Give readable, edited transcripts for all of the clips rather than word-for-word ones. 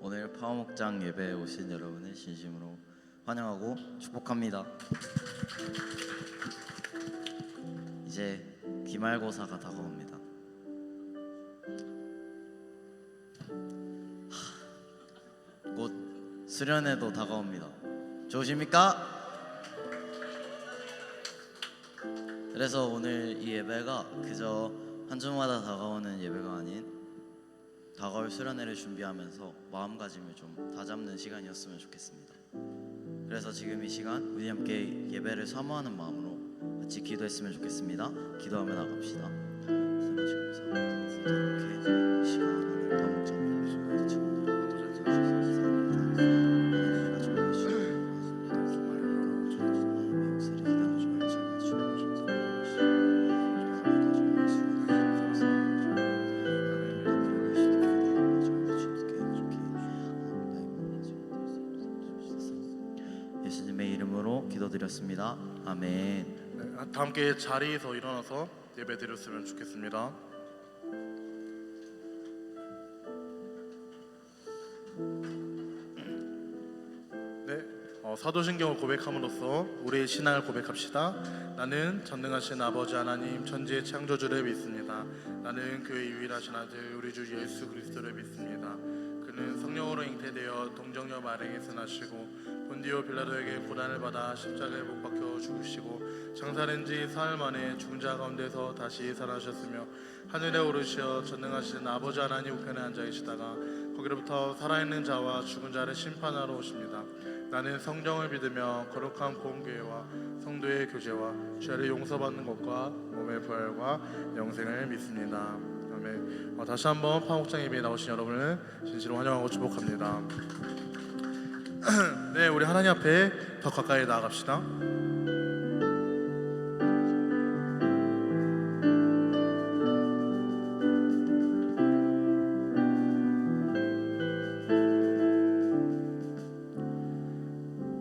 오늘 파워목장 예배에 오신 여러분을 진심으로 환영하고 축복합니다. 이제 기말고사가 다가옵니다. 곧 수련회도 다가옵니다. 좋으십니까? 그래서 오늘 이 예배가 그저 한 주마다 다가오는 예배가 아닌 다가올 수련회를 준비하면서 마음가짐을 좀 다잡는 시간이었으면 좋겠습니다. 그래서 지금 이 시간 우리 함께 예배를 사모하는 마음으로 같이 기도했으면 좋겠습니다. 기도하며 나갑시다. 이렇게 시간을 파목장 예수님의 이름으로 기도드렸습니다. 아멘. 네, 다 함께 자리에서 일어나서 예배 드렸으면 좋겠습니다. 네, 사도신경을 고백함으로써 우리의 신앙을 고백합시다. 나는 전능하신 아버지 하나님 천지의 창조주를 믿습니다. 나는 그의 유일하신 아들 우리 주 예수 그리스도를 믿습니다. 그는 성령으로 잉태되어 동정녀 마리아에서 나시고 본디오 빌라도에게 고난을 받아 십자가에 못 박혀 죽으시고 장사된 지 사흘 만에 죽은 자 가운데서 다시 살아나셨으며 하늘에 오르시어 전능하신 아버지 하나님 우편에 앉아 계시다가 거기로부터 살아있는 자와 죽은 자를 심판하러 오십니다. 나는 성령을 믿으며 거룩한 공교회와 성도의 교제와 죄를 용서받는 것과 몸의 부활과 영생을 믿습니다. 아멘. 다시 한번 파목장 예배에 나오신 여러분을 진심으로 환영하고 축복합니다. 네, 우리 하나님 앞에 더 가까이 나아갑시다.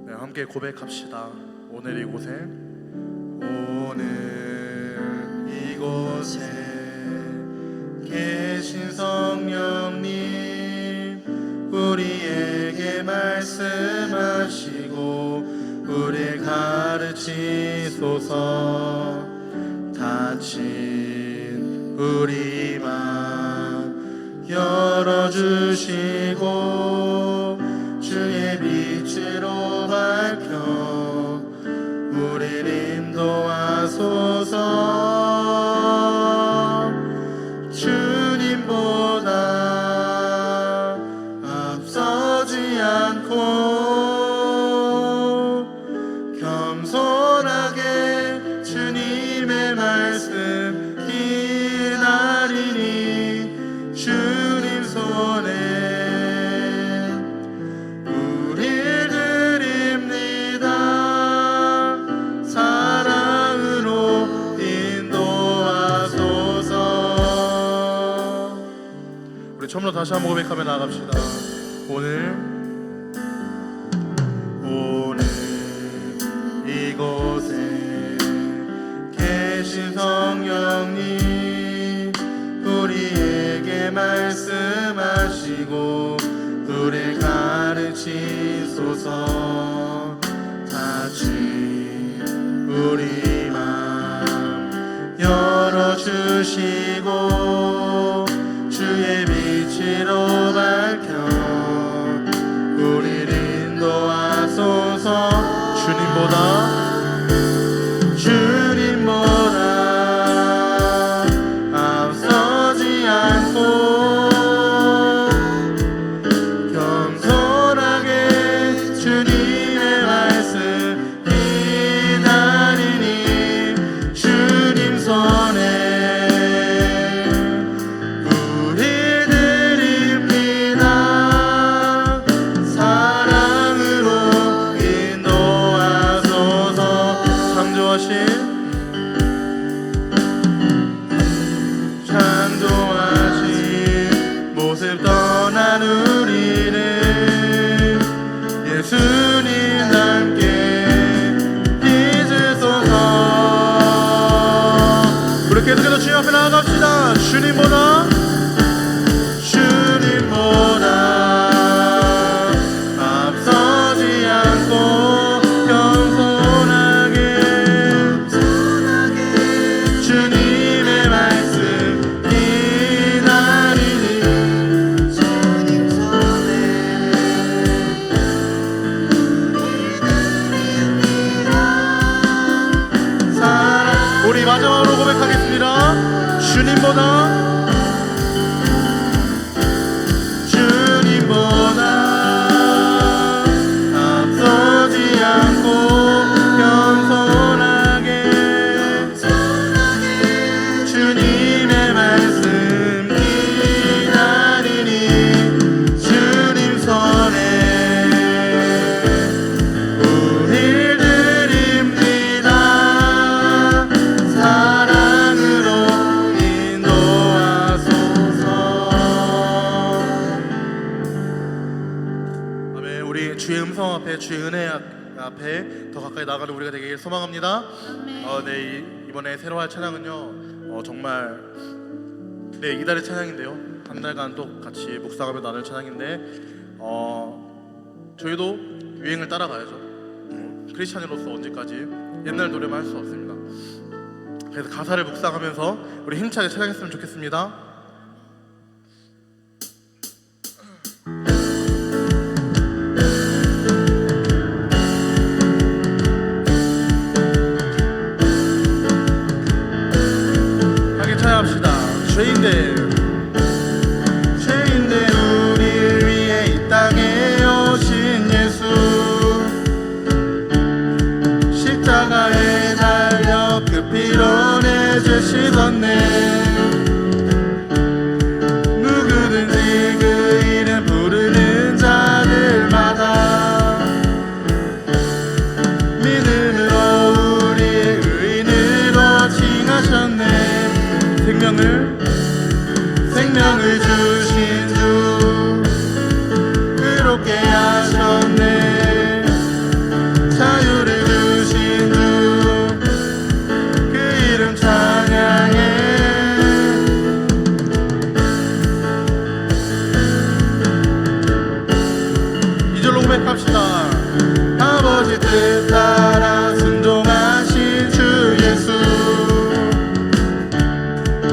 네, 함께 고백합시다. 오늘 이곳에 계신 성령님 우리에게 말씀하시고 우리를 가르치소서. 닫힌 우리 맘 열어주시고 주의 빛으로 밝혀 우리를 인도하소서. 주님보다 앞서지 않고 겸손하게 주님의 말씀 기다리니 주님 손에 우릴 드립니다. 사랑으로 인도하소서. 우리 처음으로 다시 한번 고백하며 나갑시다. 오늘 이곳에 계신 성령님 우리에게 말씀하시고 우리를 가르치소서. 닫힌 우리 맘 열어주시고 주의 빛으로 밝혀 우리를 인도하소서. 주님보다 앞서지 않고 겸손하게 주님의 말씀 기다리니 주님 손에 우리 주의 음성 앞에, 주의 은혜 앞에 더 가까이 나가는 우리가 되길 소망합니다. 네, 이번에 새로 할 찬양은요, 정말 이달의 찬양인데요, 한 달간 또 같이 묵상하며 나눌 찬양인데, 저희도 유행을 따라가야죠. 크리스찬으로서 언제까지 옛날 노래만 할 수 없습니다. 그래서 가사를 묵상하면서 우리 힘차게 찬양했으면 좋겠습니다. 함께 찬양합시다. 죄인들 우리를 위해 이 땅에 오신 예수, 십자가에 달려 그 피로 내 죄 씻었네. 누구든지 그 이름 부르는 자들마다 믿음으로 우리의 의인으로 칭하셨네. 생명을 주신 주 그롭게 하셨네. 자유를 주신 주 그 이름 찬양해. 이절로 고백합시다. 아버지 뜻 따라 순종하신 주 예수,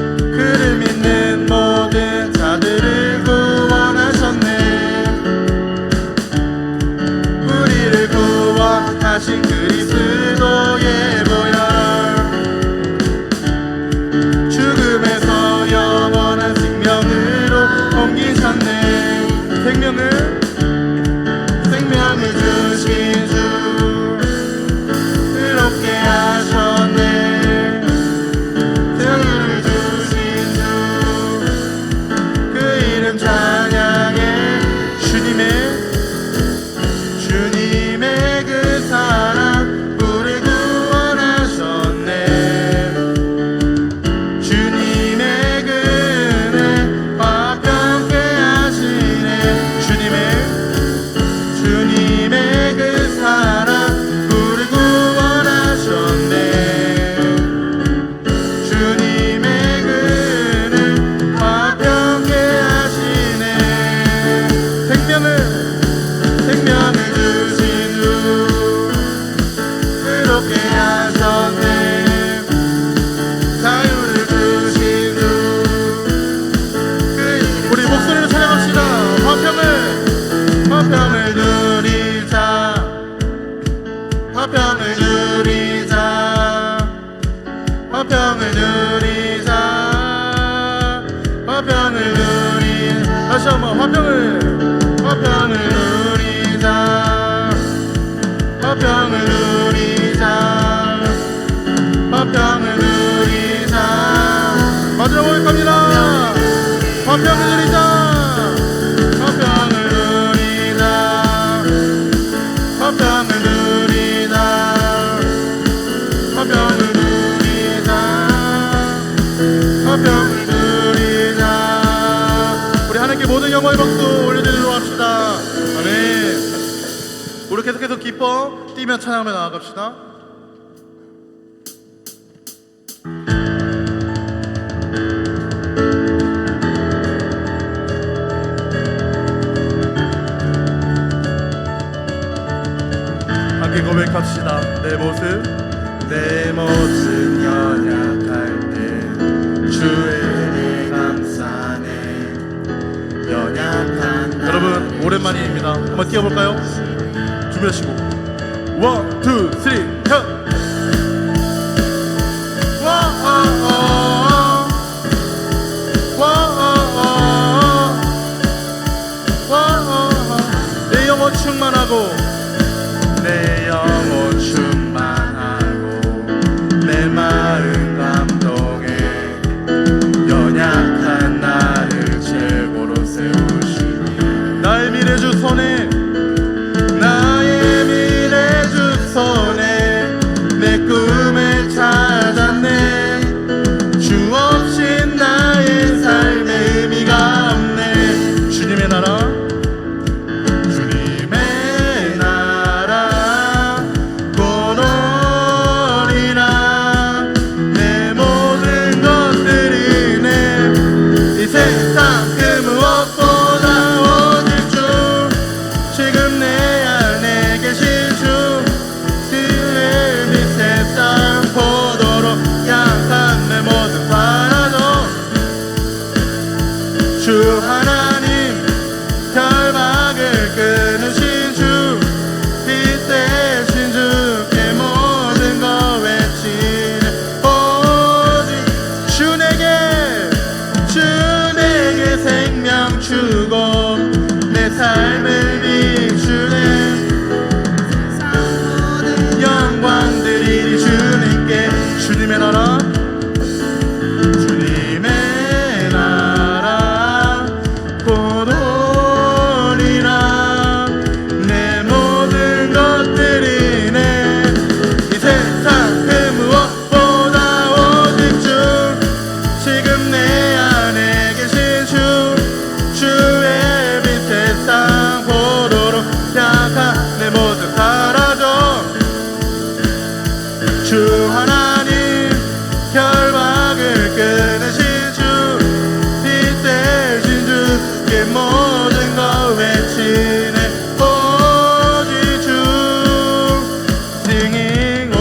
그를 믿는 모든 자들을 구원하셨네. 우리를 구원하신 그리스도의 보혈, 죽음에서 영원한 생명으로 옮기셨네. 생명을 주신 주 그렇게 하셨네. 자유를 주신 주 그 이름 찬양해. 주님의 그 사랑 우리 구원하셨네. 주님의 그 은혜 화평케 하시네. 주님의 그 사랑 우리 구원하셨네. 주님의 그 은혜 화평케 하시네. 생명을 주신 주 그렇게 하셨네. 자유를 주신 주 우리 목소리로 찬양합시다. 화평을 누리자. 화평을 누리자. 화평을 누리자. 화평을 누리자. 다시 한번 화평을 누리자. 화평을 누리자. 화평을 누리자. 마지막 고백합니다. 화평을 누리자. 화평을 누리자. 화평을 누리자. 화평을 누리자. 화평을 누리자. 우리 하나님께 모든 영광의 박수 올려드리도록 합시다. 아멘. 우리 계속해서 기뻐 뛰며 찬양하며 나아갑시다. 함께 고백합시다. 내 모습 연약할 때 주의 은혜 감사네. 연약한 여러분 오랜만입니다. 한번 뛰어볼까요? 준비하시고 1, 2, 3 형! 내 영혼 충만하고 내 영혼 충만하고 내 마음 감동에 연약한 나를 최고로 세우시니 나의 미래 주 손에 내 꿈을 찾았네. 주 없인 나의 삶의 의미가 없네. 주님의 나라 주님의 비추네 영광 드리리 주님께 주님의 나라 주님의 나라 곧 오리라 내 모든 것들이 이 세상 그 무엇보다 오직 주 지금 내 안에 계신 주의 빛 세상 보도록 약한 내 모습 사라져 주 하나님 결박을 끊으신 주 빛 대신 주께 모든 것 외치네 오직 주 singing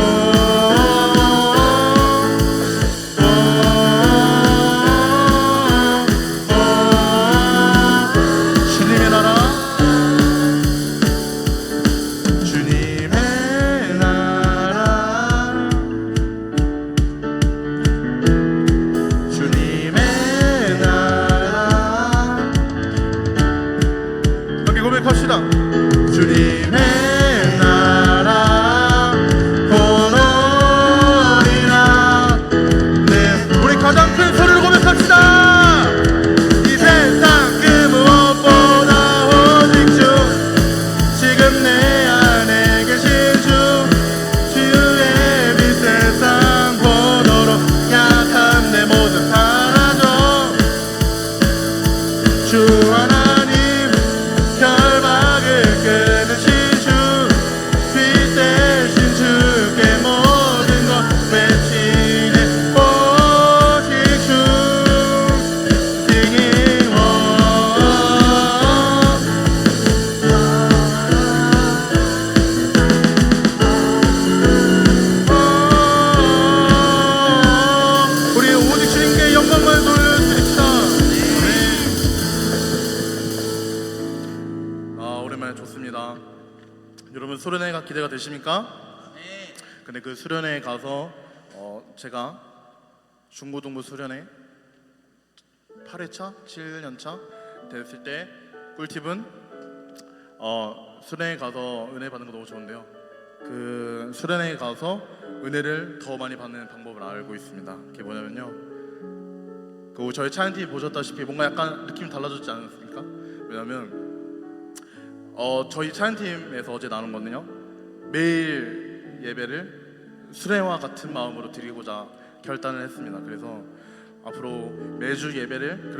주님의 나라 주님의 나라 주님의 나라 함께 고백합시다 주님의 나라 곧 오리라 네 우리 가장 큰 소리로 고백합시다 이 세상 그 무엇보다 오직 주 지금 내 안에 계신 주 주의 빛 세상 보도록 약한 내 모습 사라져 주 하나님 결박을 끊으신 주 빛 대신 주께 모든 것 외치네 오직 주 singing 우리 오직 주님께 영광을 돌려드립시다. 오랜만에 좋습니다. 여러분 수련회가 기대가 되십니까? 근데 그 수련회에 가서 제가 중고등부 수련회 8회차, 7년차 됐을 때 꿀팁은 수련회 가서 은혜 받는 거 너무 좋은데요. 그 수련회에 가서 은혜를 더 많이 받는 방법을 알고 있습니다. 그게 뭐냐면요. 그 저희 찬양팀 보셨다시피 뭔가 약간 느낌이 달라졌지 않습니까? 왜냐면 저희 찬양팀에서 어제 나눈 거는요. 매일 예배를 수련회와 같은 마음으로 드리고자 결단을 했습니다. 그래서 앞으로 매주 예배를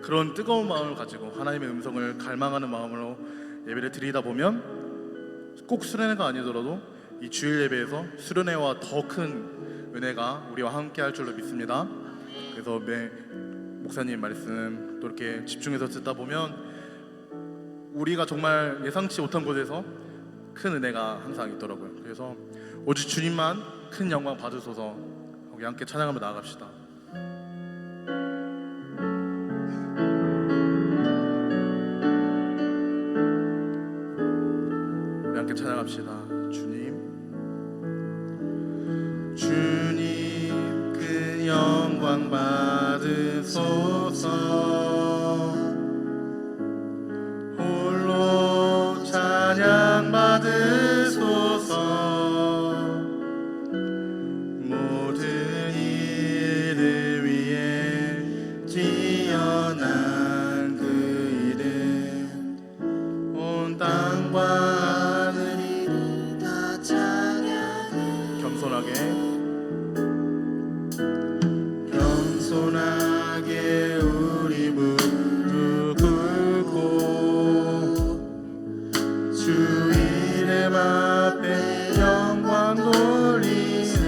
그런 뜨거운 마음을 가지고 하나님의 음성을 갈망하는 마음으로 예배를 드리다 보면 꼭 수련회가 아니더라도 이 주일 예배에서 수련회와 더 큰 은혜가 우리와 함께 할 줄로 믿습니다. 그래서 매 목사님 말씀 또 이렇게 집중해서 듣다 보면 우리가 정말 예상치 못한 곳에서 큰 은혜가 항상 있더라고요. 그래서 오직 주님만 큰 영광 받으소서. 우리 함께 찬양하며 나아갑시다. 우리 함께 찬양합시다. 주님 큰 영광 받으소서. 홀로 찬양 받으소서. 모든 일을 위해 지어난 그 이름 온 땅과 하늘이 다 찬양해. 겸손하게 우리 무릎 꿇고 주 이름 앞에 영광 돌리세.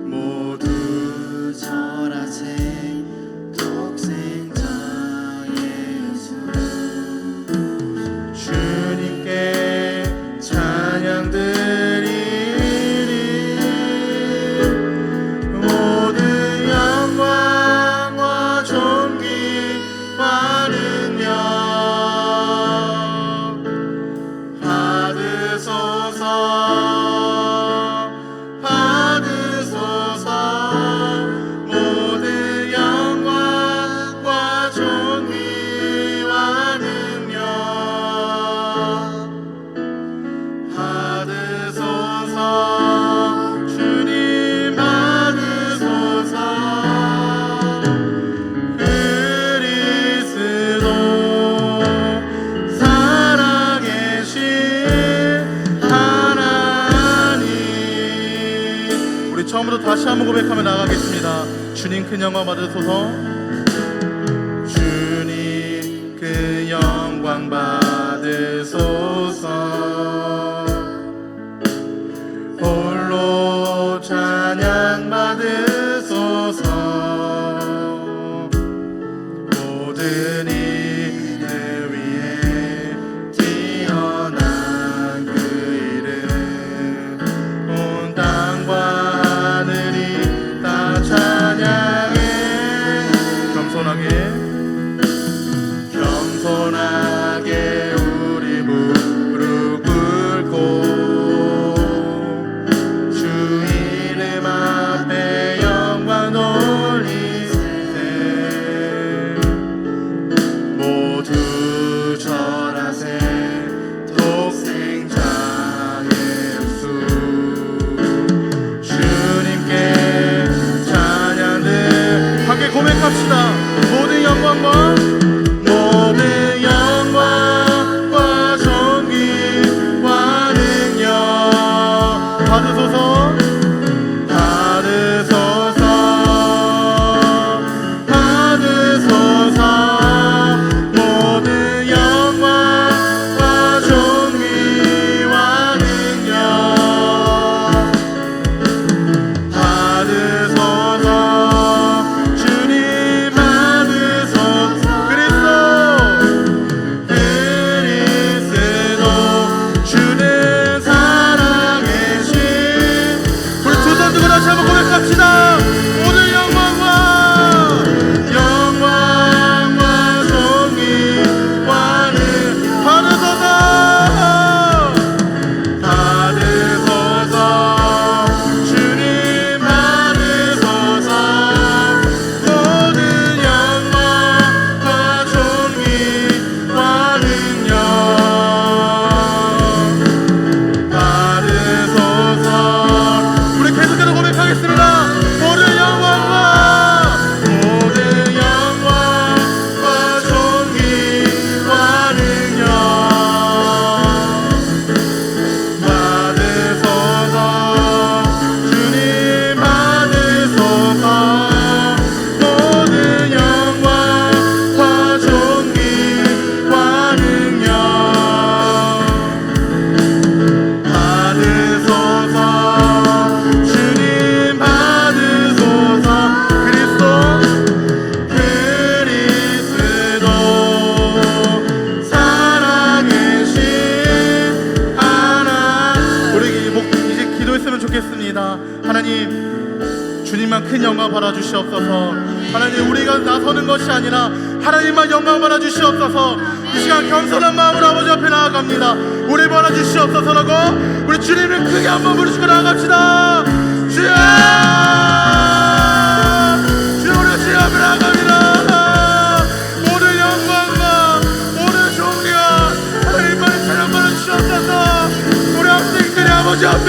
모두 절하세 독생자 예수. 다시 한번 고백하며 나가겠습니다. 주님 큰 영광 받으소서. 주님 큰 영광 받으소서. 홀로 찬양 받으소서. 모든 이들 위해 뛰어난 그 이름 온 땅과 하늘이 다 찬양해. 겸손하게 우리 무릎 꿇고 주 이름 앞에 영광 돌리세. 모두 절하세 독생자 예수. 주님께 찬양들 함께 고백합시다. 모든 영광과 존귀와 능력 받으소서. 모든 영광과 존귀와 능력 받으소서. 주님 받으소서. 그리스도 주는 살아계신. 우리 두 손 들고 다시 한번 고백합시다. 모든 영광과 존귀와 능력 받으소서. 주님 받으소서. 모든 영광과 존귀와 능력 받으소서. 우리 계속해서 고백하겠습니다. 모든 영광과 존귀와 능력 받으소서. 주님 받으소서. 모든 영광과 존귀와 능력 받으소서. 주님 받으소서. 그리스도 살아계신 하나님. 우리 이제 기도했으면 좋겠습니다. 하나님, 주님만 큰 영광 받아주시옵소서. 하나님, 우리가 나서는 것이 아니라 하나님만 영광 받아주시옵소서. 이 시간 겸손한 마음으로 아버지 앞에 나아갑니다. 우리 받아주시옵소서라고 우리 주님을 크게 한번 부르시고 나아갑시다. 주여! 주여, 우리 주님 앞에 나아갑니다. 모든 영광과 모든 존귀와 하나님만의 찬양 받아주시옵소서. 우리 학생들이 아버지 앞에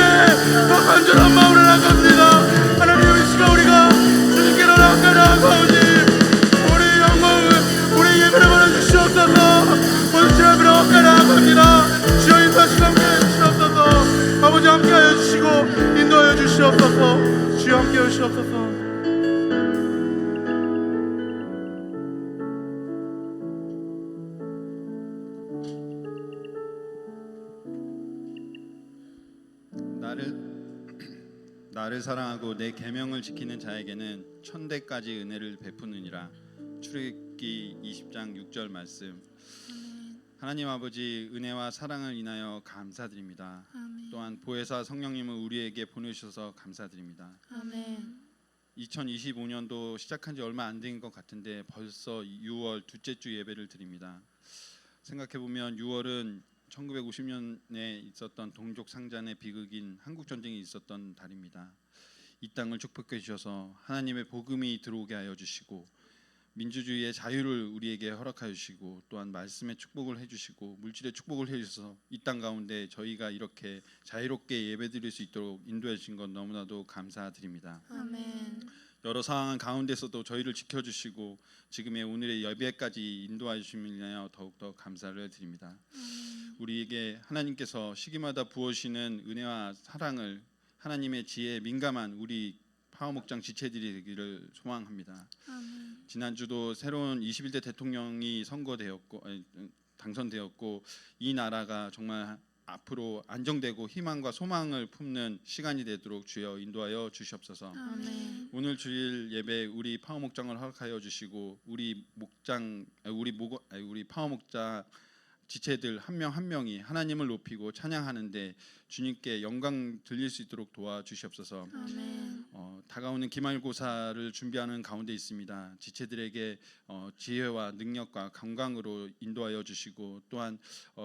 더 간절한 마음으로 나아갑니다. 하나님, 이 시간 우리가 주님께로 나아가오니 우리 영광을 우리 예배를 받아주시옵소서. 모두 주 앞에 나아갑니다. 주여, 인도하시고 함께하여 주시옵소서. 아버지 함께하여 주시고 인도하여 주시옵소서. 주여 함께하여 주시옵소서. 나를 사랑하고 내 계명을 지키는 자에게는 천대까지 은혜를 베푸느니라. 출애굽기 20장 6절 말씀. 하나님 아버지, 은혜와 사랑을 인하여 감사드립니다. 아멘. 또한 보혜사 성령님을 우리에게 보내주셔서 감사드립니다. 아멘. 2025년도 시작한 지 얼마 안 된 것 같은데 벌써 6월 둘째 주 예배를 드립니다. 생각해보면 6월은 1950년에 있었던 동족 상잔의 비극인 한국 전쟁이 있었던 달입니다. 이 땅을 축복해 주셔서 하나님의 복음이 들어오게 하여 주시고 민주주의의 자유를 우리에게 허락하여 주시고 또한 말씀의 축복을 해주시고 물질의 축복을 해주셔서 이 땅 가운데 저희가 이렇게 자유롭게 예배드릴 수 있도록 인도해 주신 것 너무나도 감사드립니다. 아멘. 여러 상황 가운데서도 저희를 지켜주시고 지금의 오늘의 예배까지 인도하여 주심을 인하여 더욱더 감사를 드립니다. 우리에게 하나님께서 시기마다 부어주시는 은혜와 사랑을 하나님의 지혜에 민감한 우리 파워목장 지체들이 되기를 소망합니다. 아멘. 지난주도 새로운 21대 대통령이 당선되었고 이 나라가 정말 앞으로 안정되고 희망과 소망을 품는 시간이 되도록 주여 인도하여 주시옵소서. 아멘. 오늘 주일 예배 우리 파워목장을 허락하여 주시고 우리 파워목장 지체들 한 명 한 명이 하나님을 높이고 찬양하는데 주님께 영광 들릴 수 있도록 도와주시옵소서. 아멘. 다가오는 기말고사를 준비하는 가운데 있습니다. 지체들에게 지혜와 능력과 감광으로 인도하여 주시고 또한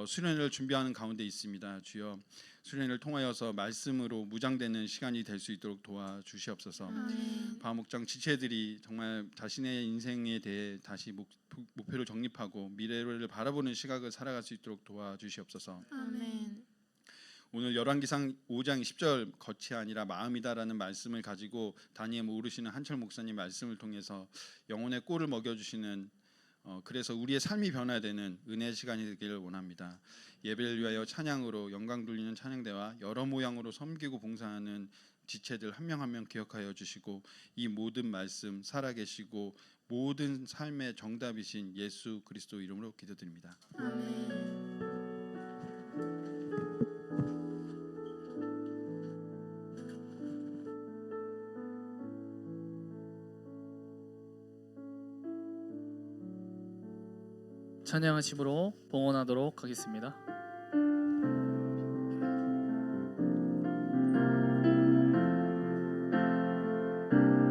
수련회를 준비하는 가운데 있습니다. 주여 수련회를 통하여서 말씀으로 무장되는 시간이 될 수 있도록 도와주시옵소서. 아멘. 파목장 지체들이 정말 자신의 인생에 대해 다시 목표를 정립하고 미래를 바라보는 시각을 살아갈 수 있도록 도와주시옵소서. 아멘. 오늘 열왕기상 5장 10절 겉이 아니라 마음이다라는 말씀을 가지고 다니엘 모르시는 한철 목사님 말씀을 통해서 영혼의 꼴을 먹여주시는 그래서 우리의 삶이 변화되는 은혜의 시간이 되기를 원합니다. 예배를 위하여 찬양으로 영광 돌리는 찬양대와 여러 모양으로 섬기고 봉사하는 지체들 한 명 한 명 기억하여 주시고 이 모든 말씀 살아계시고 모든 삶의 정답이신 예수 그리스도 이름으로 기도드립니다. 아멘. 찬양하심으로 봉헌하도록 하겠습니다.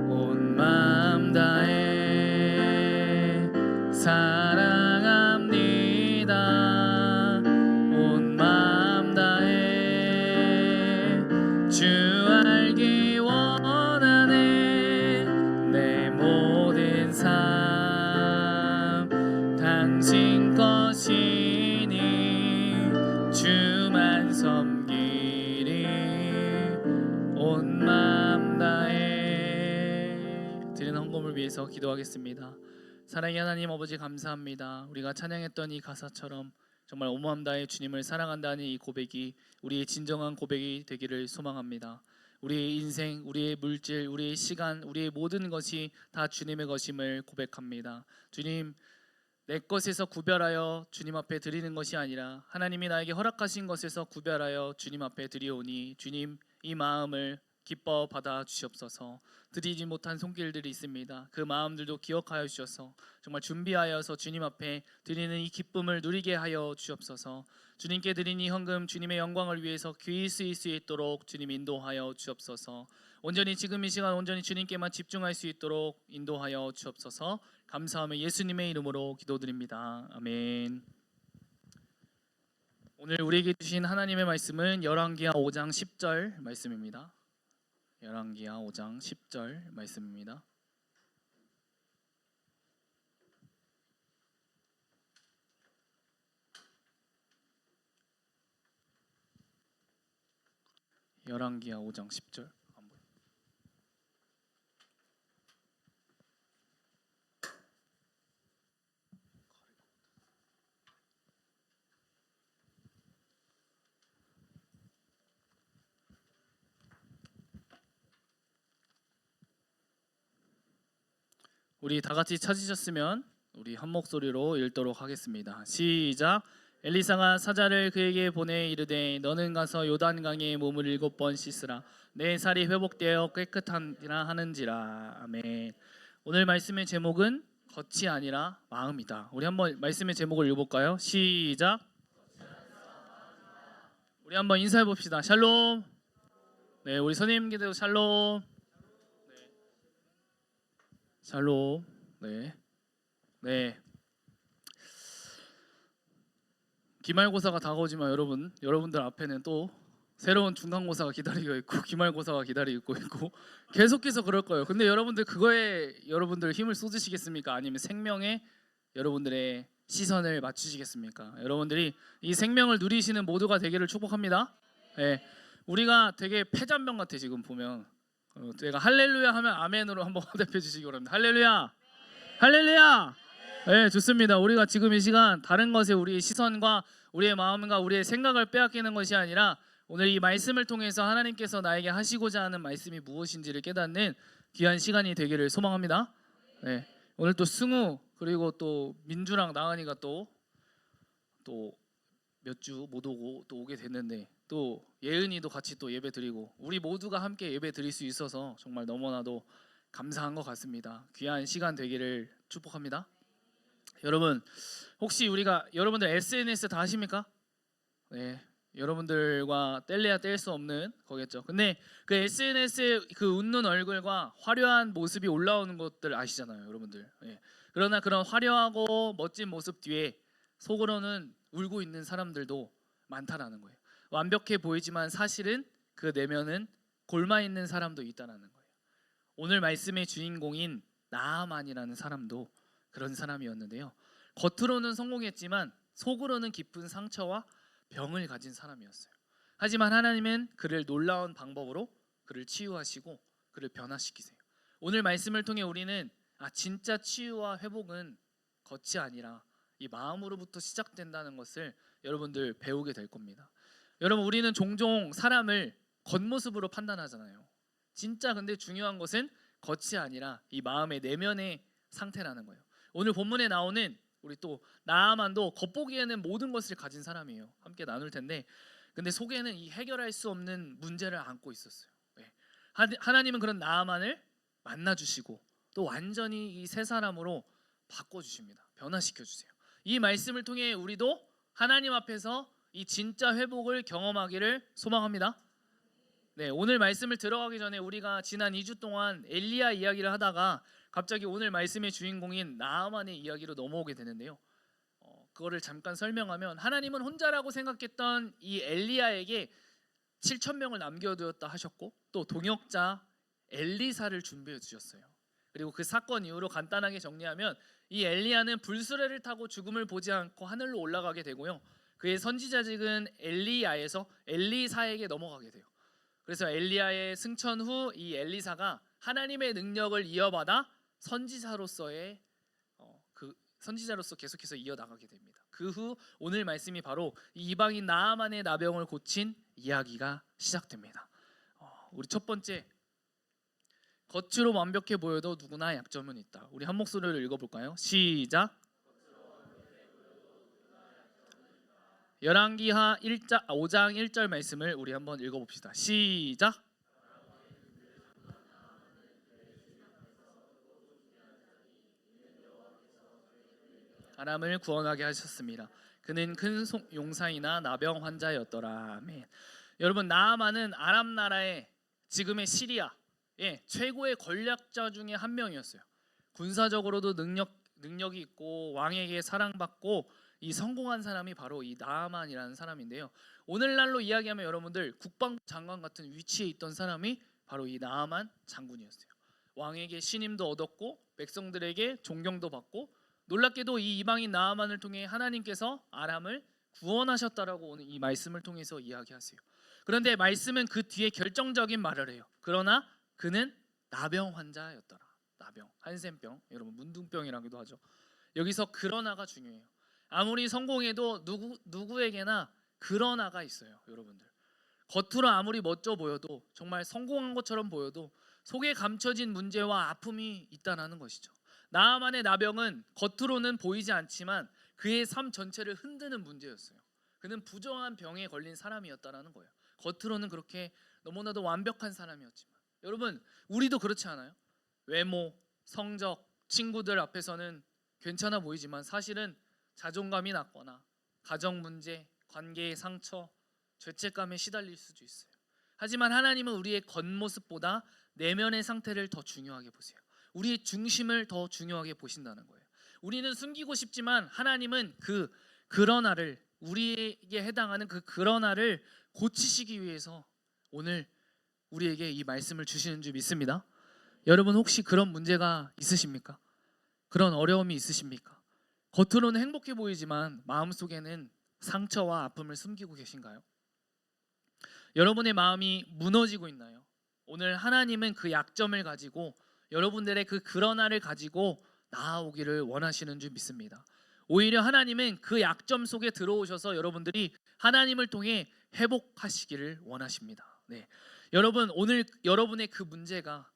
온 마음 다해 사랑합니다. 온 마음 다해 주 알기 원하네. 내 모든 삶 당신 것이니 주만 섬기리. 온 마음 다해 드리는 헌금을 위해서 기도하겠습니다. 사랑의 하나님 아버지 감사합니다. 우리가 찬양했던 이 가사처럼 정말 온 마음 다해 주님을 사랑한다는 이 고백이 우리의 진정한 고백이 되기를 소망합니다. 우리의 인생, 우리의 물질, 우리의 시간, 우리의 모든 것이 다 주님의 것임을 고백합니다. 주님, 내 것에서 구별하여 주님 앞에 드리는 것이 아니라 하나님이 나에게 허락하신 것에서 구별하여 주님 앞에 드리오니 주님 이 마음을 기뻐 받아 주시옵소서. 드리지 못한 손길들이 있습니다. 그 마음들도 기억하여 주셔서 정말 준비하여서 주님 앞에 드리는 이 기쁨을 누리게 하여 주옵소서. 주님께 드린 이 헌금 주님의 영광을 위해서 귀히 쓰일 수 있도록 주님 인도하여 주옵소서. 온전히 지금 이 시간 온전히 주님께만 집중할 수 있도록 인도하여 주옵소서. 감사하며 예수님의 이름으로 기도드립니다. 아멘. 오늘 우리에게 주신 하나님의 말씀은 열왕기하 5장 10절 말씀입니다. 열왕기하 5장 10절 말씀입니다. 열왕기하 5장 10절. 우리 다 같이 찾으셨으면 우리 한 목소리로 읽도록 하겠습니다. 시작. 엘리사가 사자를 그에게 보내 이르되 너는 가서 요단강에 몸을 7번 씻으라. 내 살이 회복되어 깨끗하리라 하는지라. 아멘. 오늘 말씀의 제목은 겉이 아니라 마음이다. 우리 한번 말씀의 제목을 읽어볼까요? 시작. 우리 한번 인사해 봅시다. 샬롬. 네, 우리 선생님께도 샬롬. 샬롬. 네. 기말고사가 다가오지만 여러분들 앞에는 또 새로운 중간고사가 기다리고 있고 기말고사가 기다리고 있고 계속해서 그럴 거예요. 근데 여러분들 그거에 여러분들 힘을 쏟으시겠습니까? 아니면 생명에 여러분들의 시선을 맞추시겠습니까? 여러분들이 이 생명을 누리시는 모두가 되기를 축복합니다. 네. 우리가 되게 패잔병 같아 지금 보면. 제가 할렐루야 하면 아멘으로 한번 대표해 주시기 바랍니다. 할렐루야. 할렐루야. 네, 좋습니다. 우리가 지금 이 시간 다른 것에 우리의 시선과 우리의 마음과 우리의 생각을 빼앗기는 것이 아니라 오늘 이 말씀을 통해서 하나님께서 나에게 하시고자 하는 말씀이 무엇인지를 깨닫는 귀한 시간이 되기를 소망합니다. 네. 오늘 또 승우 그리고 또 민주랑 나은이가 또 몇 주 못 오고 또 오게 됐는데 또 예은이도 같이 또 예배 드리고 우리 모두가 함께 예배 드릴 수 있어서 정말 너무나도 감사한 것 같습니다. 귀한 시간 되기를 축복합니다. 여러분 혹시 여러분들 SNS 다 하십니까? 네, 여러분들과 뗄래야 뗄 수 없는 거겠죠. 근데 그 SNS에 그 웃는 얼굴과 화려한 모습이 올라오는 것들 아시잖아요, 여러분들. 네. 그러나 그런 화려하고 멋진 모습 뒤에 속으로는 울고 있는 사람들도 많다라는 거예요. 완벽해 보이지만 사실은 그 내면은 골마 있는 사람도 있다라는 거예요. 오늘 말씀의 주인공인 나아만이라는 사람도 그런 사람이었는데요. 겉으로는 성공했지만 속으로는 깊은 상처와 병을 가진 사람이었어요. 하지만 하나님은 그를 놀라운 방법으로 그를 치유하시고 그를 변화시키세요. 오늘 말씀을 통해 우리는 진짜 치유와 회복은 겉이 아니라 이 마음으로부터 시작된다는 것을 여러분들 배우게 될 겁니다. 여러분 우리는 종종 사람을 겉모습으로 판단하잖아요. 진짜 근데 중요한 것은 겉이 아니라 이 마음의 내면의 상태라는 거예요. 오늘 본문에 나오는 우리 또 나아만도 겉보기에는 모든 것을 가진 사람이에요. 함께 나눌 텐데 근데 속에는 이 해결할 수 없는 문제를 안고 있었어요. 네. 하나님은 그런 나아만을 만나주시고 또 완전히 이 새 사람으로 바꿔주십니다. 변화시켜주세요. 이 말씀을 통해 우리도 하나님 앞에서 이 진짜 회복을 경험하기를 소망합니다. 네, 오늘 말씀을 들어가기 전에 우리가 지난 2주 동안 엘리야 이야기를 하다가 갑자기 오늘 말씀의 주인공인 나아만의 이야기로 넘어오게 되는데요. 그거를 잠깐 설명하면 하나님은 혼자라고 생각했던 이 엘리야에게 7,000명을 남겨두었다 하셨고 또 동역자 엘리사를 준비해 주셨어요. 그리고 그 사건 이후로 간단하게 정리하면 이 엘리야는 불수레를 타고 죽음을 보지 않고 하늘로 올라가게 되고요. 그의 선지자직은 엘리야에서 엘리사에게 넘어가게 돼요. 그래서 엘리야의 승천 후 이 엘리사가 하나님의 능력을 이어받아 선지자로서 계속해서 이어나가게 됩니다. 그 후 오늘 말씀이 바로 이 이방인 나아만의 나병을 고친 이야기가 시작됩니다. 우리 첫 번째, 겉으로 완벽해 보여도 누구나 약점은 있다. 우리 한 목소리로 읽어볼까요? 시작. 열왕기하 5장 1절 말씀을 우리 한번 읽어봅시다. 시작. 아람을 구원하게 하셨습니다. 그는 큰 용사이나 나병 환자였더라. 아멘. 여러분 나아만은 아람 나라의 지금의 시리아 최고의 권력자 중에 한 명이었어요. 군사적으로도 능력이 있고 왕에게 사랑받고 이 성공한 사람이 바로 이 나아만이라는 사람인데요. 오늘날로 이야기하면 여러분들 국방부 장관 같은 위치에 있던 사람이 바로 이 나아만 장군이었어요. 왕에게 신임도 얻었고 백성들에게 존경도 받고 놀랍게도 이 이방인 나아만을 통해 하나님께서 아람을 구원하셨다라고 오늘 이 말씀을 통해서 이야기하세요. 그런데 말씀은 그 뒤에 결정적인 말을 해요. 그러나 그는 나병 환자였더라. 나병, 한센병, 여러분 문둥병이라고도 하죠. 여기서 그러나가 중요해요. 아무리 성공해도 누구에게나 그러나가 있어요, 여러분들. 겉으로 아무리 멋져 보여도 정말 성공한 것처럼 보여도 속에 감춰진 문제와 아픔이 있다는 것이죠. 나아만의 나병은 겉으로는 보이지 않지만 그의 삶 전체를 흔드는 문제였어요. 그는 부정한 병에 걸린 사람이었다는 거예요. 겉으로는 그렇게 너무나도 완벽한 사람이었지만 여러분 우리도 그렇지 않아요? 외모, 성적, 친구들 앞에서는 괜찮아 보이지만 사실은 자존감이 낮거나 가정 문제, 관계의 상처, 죄책감에 시달릴 수도 있어요. 하지만 하나님은 우리의 겉모습보다 내면의 상태를 더 중요하게 보세요. 우리의 중심을 더 중요하게 보신다는 거예요. 우리는 숨기고 싶지만 하나님은 그러나를 우리에게 해당하는 그러나를 고치시기 위해서 오늘 우리에게 이 말씀을 주시는 줄 믿습니다. 여러분 혹시 그런 문제가 있으십니까? 그런 어려움이 있으십니까? 겉으로는 행복해 보이지만 마음속에는 상처와 아픔을 숨기고 계신가요? 여러분의 마음이 무너지고 있나요? 오늘 하나님은 그 약점을 가지고 여러분들의 그러나를 가지고 나아오기를 원하시는 줄 믿습니다. 오히려 하나님은 그 약점 속에 들어오셔서 여러분들이 하나님을 통해 회복하시기를 원하십니다. 네. 여러분 오늘 여러분의 그 문제가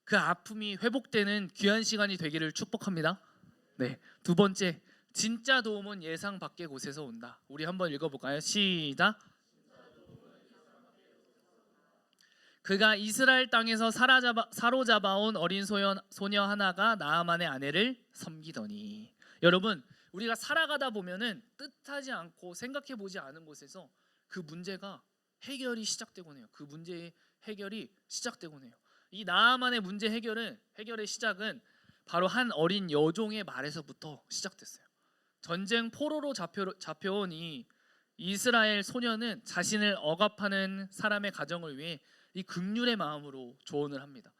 그 아픔이 회복되는 귀한 시간이 되기를 축복합니다. 네. 두 번째, 진짜 도움은 예상 밖의 곳에서 온다. 우리 한번 읽어볼까요? 시작. 그가 이스라엘 땅에서 사로잡아온 어린 소녀 하나가 나아만의 아내를 섬기더니. 여러분 우리가 살아가다 보면은 뜻하지 않고 생각해 보지 않은 곳에서 그 문제가 해결이 시작되곤 해요. 그 문제의 해결이 시작되곤 해요. 이 나아만의 문제 해결의 시작은 바로 한 어린 여종의 말에서부터 시작됐어요. 전쟁 포로로 잡혀온 이 이스라엘 소녀는 자신을 억압하는 사람의 가정을 위해 이 긍휼의 마음으로 조언을 합니다.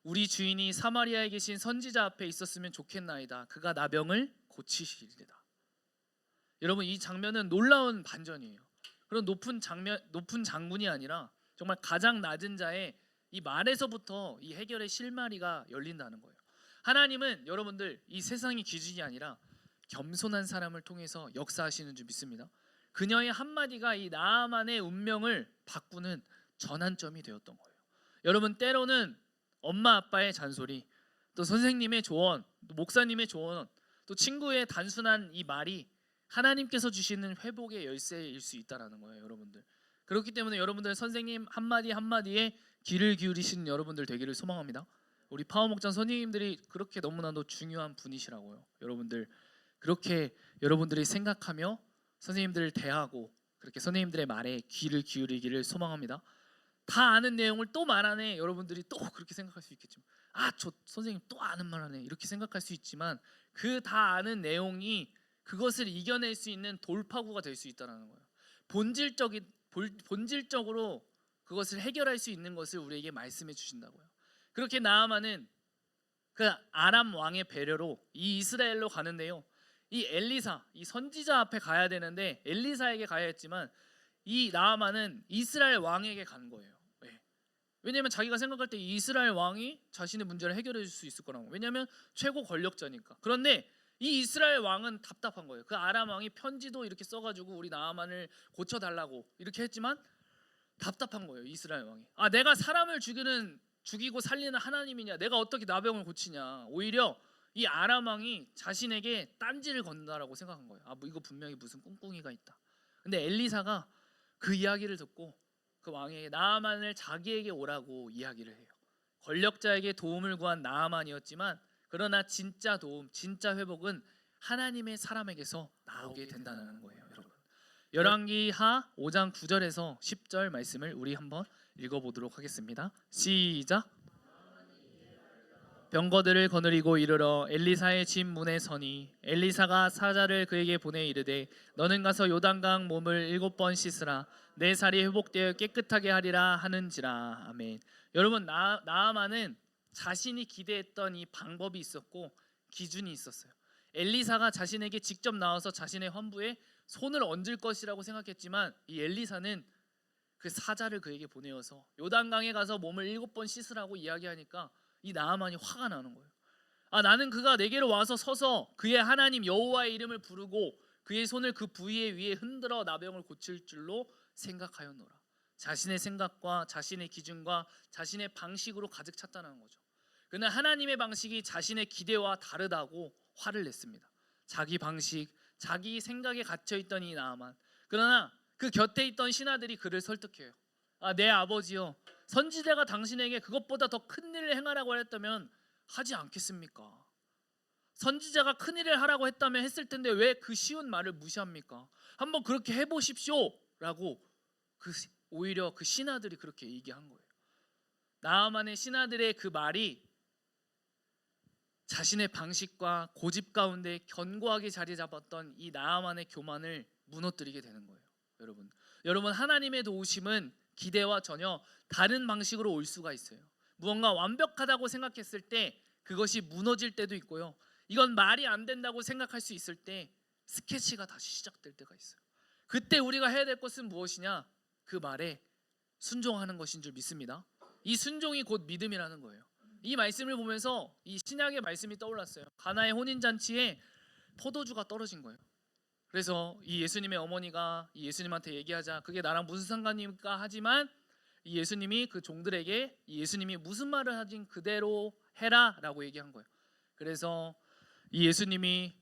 우리 주인이 사마리아에 계신 선지자 앞에 있었으면 좋겠나이다. 그가 나병을 고치시리이다. 여러분 이 장면은 놀라운 반전이에요. 그런 높은 장군이 아니라 정말 가장 낮은 자의 이 말에서부터 이 해결의 실마리가 열린다는 거예요. 하나님은 여러분들 이 세상의 기준이 아니라 겸손한 사람을 통해서 역사하시는 줄 믿습니다. 그녀의 한마디가 이 나아만의 운명을 바꾸는 전환점이 되었던 거예요. 여러분 때로는 엄마 아빠의 잔소리, 또 선생님의 조언, 또 목사님의 조언, 또 친구의 단순한 이 말이 하나님께서 주시는 회복의 열쇠일 수 있다라는 거예요, 여러분들. 그렇기 때문에 여러분들 선생님 한마디 한마디에 귀를 기울이시는 여러분들 되기를 소망합니다. 우리 파워목장 선생님들이 그렇게 너무나도 중요한 분이시라고요. 여러분들 그렇게 여러분들이 생각하며 선생님들을 대하고 그렇게 선생님들의 말에 귀를 기울이기를 소망합니다. 다 아는 내용을 또 말하네. 여러분들이 또 그렇게 생각할 수 있겠지만 저 선생님 또 아는 말하네 이렇게 생각할 수 있지만 그 다 아는 내용이 그것을 이겨낼 수 있는 돌파구가 될 수 있다는 거예요. 본질적으로 그것을 해결할 수 있는 것을 우리에게 말씀해 주신다고요. 그렇게 나아만은 그 아람 왕의 배려로 이 이스라엘로 가는데요. 이 엘리사, 이 선지자 앞에 가야 되는데 엘리사에게 가야 했지만 이 나아만은 이스라엘 왕에게 간 거예요. 왜냐하면 자기가 생각할 때 이스라엘 왕이 자신의 문제를 해결해 줄 수 있을 거라고. 왜냐하면 최고 권력자니까. 그런데 이 이스라엘 왕은 답답한 거예요. 그 아람 왕이 편지도 이렇게 써가지고 우리 나아만을 고쳐달라고 이렇게 했지만 답답한 거예요. 이스라엘 왕이. 내가 사람을 죽이고 살리는 하나님이냐? 내가 어떻게 나병을 고치냐? 오히려 이 아람 왕이 자신에게 딴지를 건다라고 생각한 거예요. 이거 분명히 무슨 꿍꿍이가 있다. 근데 엘리사가 그 이야기를 듣고 그 왕에게 나아만을 자기에게 오라고 이야기를 해요. 권력자에게 도움을 구한 나아만이었지만 그러나 진짜 도움, 진짜 회복은 하나님의 사람에게서 나오게 된다는 거예요, 여러분. 열왕기하 5장 9절에서 10절 말씀을 우리 한번 읽어보도록 하겠습니다. 시작. 병거들을 거느리고 이르러 엘리사의 집 문에 서니 엘리사가 사자를 그에게 보내 이르되 너는 가서 요단강 몸을 7번 씻으라 내 살이 회복되어 깨끗하게 하리라 하는지라. 아멘. 여러분 나아만은 자신이 기대했던 이 방법이 있었고 기준이 있었어요. 엘리사가 자신에게 직접 나와서 자신의 환부에 손을 얹을 것이라고 생각했지만 이 엘리사는 그 사자를 그에게 보내어서 요단강에 가서 몸을 7번 씻으라고 이야기하니까 이 나아만이 화가 나는 거예요. 나는 그가 내게로 와서 서서 그의 하나님 여호와의 이름을 부르고 그의 손을 그 부위 위에 흔들어 나병을 고칠 줄로 생각하였노라. 자신의 생각과 자신의 기준과 자신의 방식으로 가득 찼다는 거죠. 그러나 하나님의 방식이 자신의 기대와 다르다고 화를 냈습니다. 자기 방식, 자기 생각에 갇혀있던 이 나아만. 그러나 그 곁에 있던 신하들이 그를 설득해요. 내 아버지여, 선지자가 당신에게 그것보다 더 큰 일을 행하라고 했다면 하지 않겠습니까? 선지자가 큰 일을 하라고 했다면 했을 텐데 왜 그 쉬운 말을 무시합니까? 한번 그렇게 해보십시오 라고 오히려 그 신하들이 그렇게 얘기한 거예요. 나아만의 신하들의 그 말이 자신의 방식과 고집 가운데 견고하게 자리 잡았던 이 나아만의 교만을 무너뜨리게 되는 거예요. 여러분 하나님의 도우심은 기대와 전혀 다른 방식으로 올 수가 있어요. 무언가 완벽하다고 생각했을 때 그것이 무너질 때도 있고요. 이건 말이 안 된다고 생각할 수 있을 때 스케치가 다시 시작될 때가 있어요. 그때 우리가 해야 될 것은 무엇이냐? 그 말에 순종하는 것인 줄 믿습니다. 이 순종이 곧 믿음이라는 거예요. 이 말씀을 보면서 이 신약의 말씀이 떠올랐어요. 가나의 혼인잔치에 포도주가 떨어진 거예요. 그래서 이 예수님의 어머니가 이 예수님한테 얘기하자, 그게 나랑 무슨 상관입니까 하지만 이 예수님이 그 종들에게 이 예수님이 무슨 말을 하진 그대로 해라 라고 얘기한 거예요. 그래서 이 예수님이